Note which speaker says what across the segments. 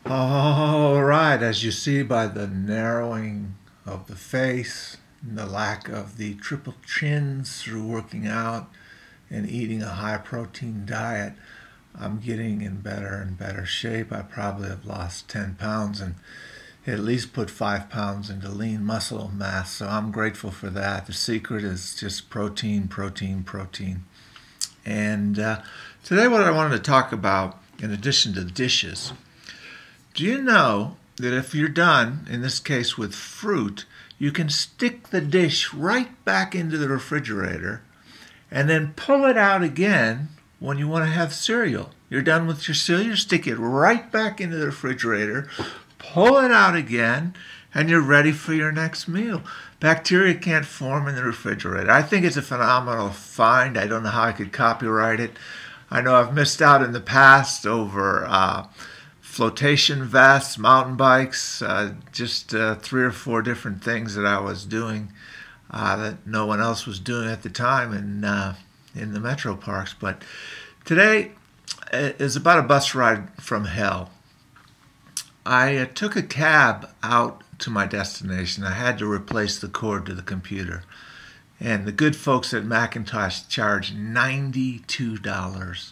Speaker 1: All right, as you see by the narrowing of the face, and the lack of the triple chins through working out and eating a high protein diet, I'm getting in better and better shape. I probably have lost 10 pounds and at least put 5 pounds into lean muscle mass. So I'm grateful for that. The secret is just protein, protein, protein. And today, what I wanted to talk about, in addition to dishes, do you know that if you're done, in this case with fruit, you can stick the dish right back into the refrigerator and then pull it out again when you want to have cereal? You're done with your cereal, stick it right back into the refrigerator, pull it out again, and you're ready for your next meal. Bacteria can't form in the refrigerator. I think it's a phenomenal find. I don't know how I could copyright it. I know I've missed out in the past over flotation vests, mountain bikes, just 3 or 4 different things that I was doing that no one else was doing at the time in the metro parks. But today is about a bus ride from hell. I took a cab out to my destination. I had to replace the cord to the computer. And the good folks at Macintosh charged $92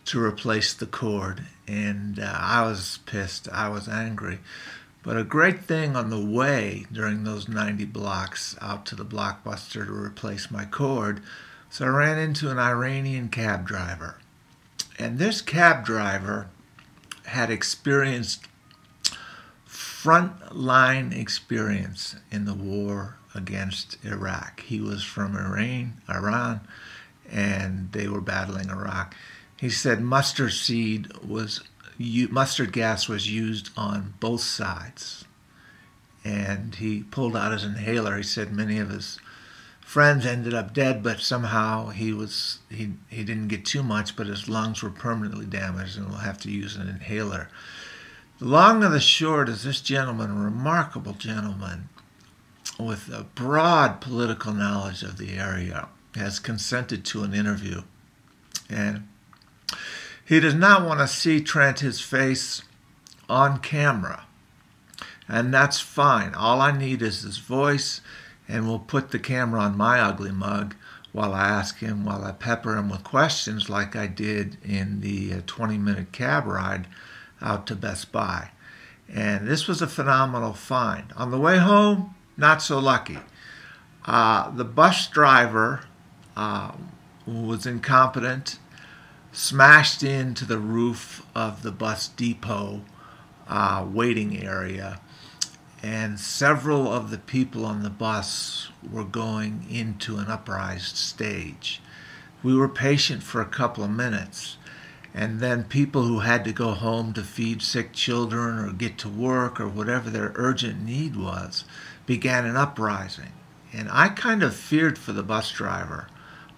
Speaker 1: to replace the cord. And I was pissed. I was angry. But a great thing on the way during those 90 blocks out to the Blockbuster to replace my cord, so I ran into an Iranian cab driver. And this cab driver had experienced front-line experience in the war against Iraq. He was from Iran, and they were battling Iraq. He said mustard gas was used on both sides, and he pulled out his inhaler. He said many of his friends ended up dead, but somehow he didn't get too much, but his lungs were permanently damaged and will have to use an inhaler. The long and the short is this gentleman, a remarkable gentleman with a broad political knowledge of the area, has consented to an interview. And he does not want to see Trent, his face, on camera. And that's fine. All I need is his voice, and we'll put the camera on my ugly mug while I pepper him with questions like I did in the 20-minute cab ride out to Best Buy. And this was a phenomenal find. On the way home, not so lucky. The bus driver was incompetent, smashed into the roof of the bus depot waiting area, and several of the people on the bus were going into an uprised stage. We were patient for a couple of minutes, and then people who had to go home to feed sick children or get to work or whatever their urgent need was began an uprising. And I kind of feared for the bus driver.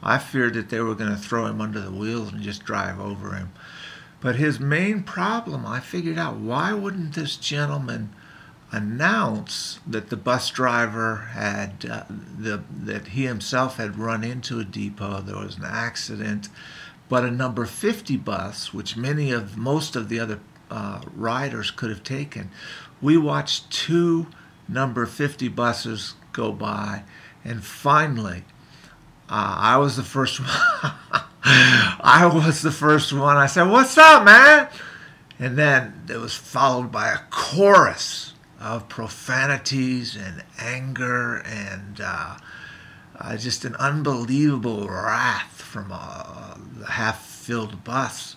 Speaker 1: I feared that they were going to throw him under the wheels and just drive over him. But his main problem, I figured out, why wouldn't this gentleman announce that the bus driver had, that he himself had run into a depot, there was an accident, but a number 50 bus, which most of the other riders could have taken. We watched 2 number 50 buses go by, and finally, I was the first one. I was the first one. I said, "What's up, man?" And then it was followed by a chorus of profanities and anger and just an unbelievable wrath from the half-filled bus.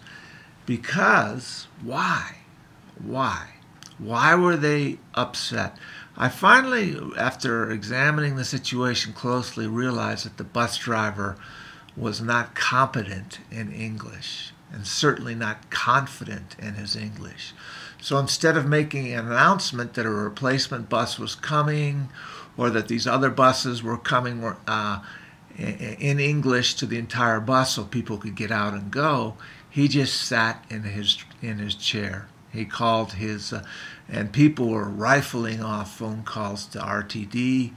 Speaker 1: Because why? Why were they upset? I finally, after examining the situation closely, realized that the bus driver was not competent in English and certainly not confident in his English. So instead of making an announcement that a replacement bus was coming or that these other buses were coming in English to the entire bus so people could get out and go, he just sat in his chair. He called and people were rifling off phone calls to RTD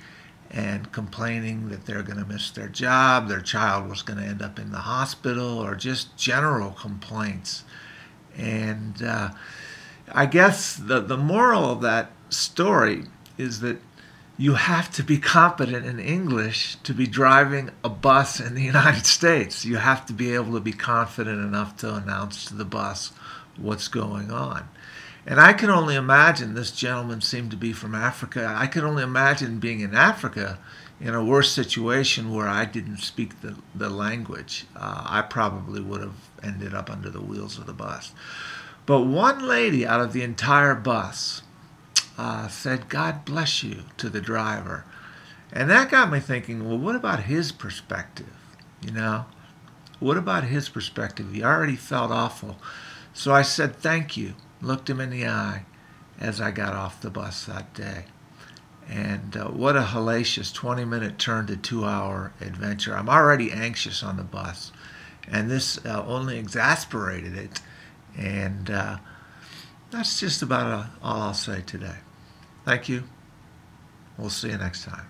Speaker 1: and complaining that they're going to miss their job, their child was going to end up in the hospital, or just general complaints. And I guess the moral of that story is that you have to be competent in English to be driving a bus in the United States. You have to be able to be confident enough to announce to the bus what's going on. And I can only imagine, this gentleman seemed to be from Africa, I can only imagine being in Africa in a worse situation where I didn't speak the language. I probably would have ended up under the wheels of the bus. But one lady out of the entire bus said, "God bless you," to the driver. And that got me thinking, well, what about his perspective? You know, what about his perspective? He already felt awful. So I said, "Thank you," looked him in the eye as I got off the bus that day. And what a hellacious 20-minute turn to 2-hour adventure. I'm already anxious on the bus, and this only exasperated it. And that's just about all I'll say today. Thank you. We'll see you next time.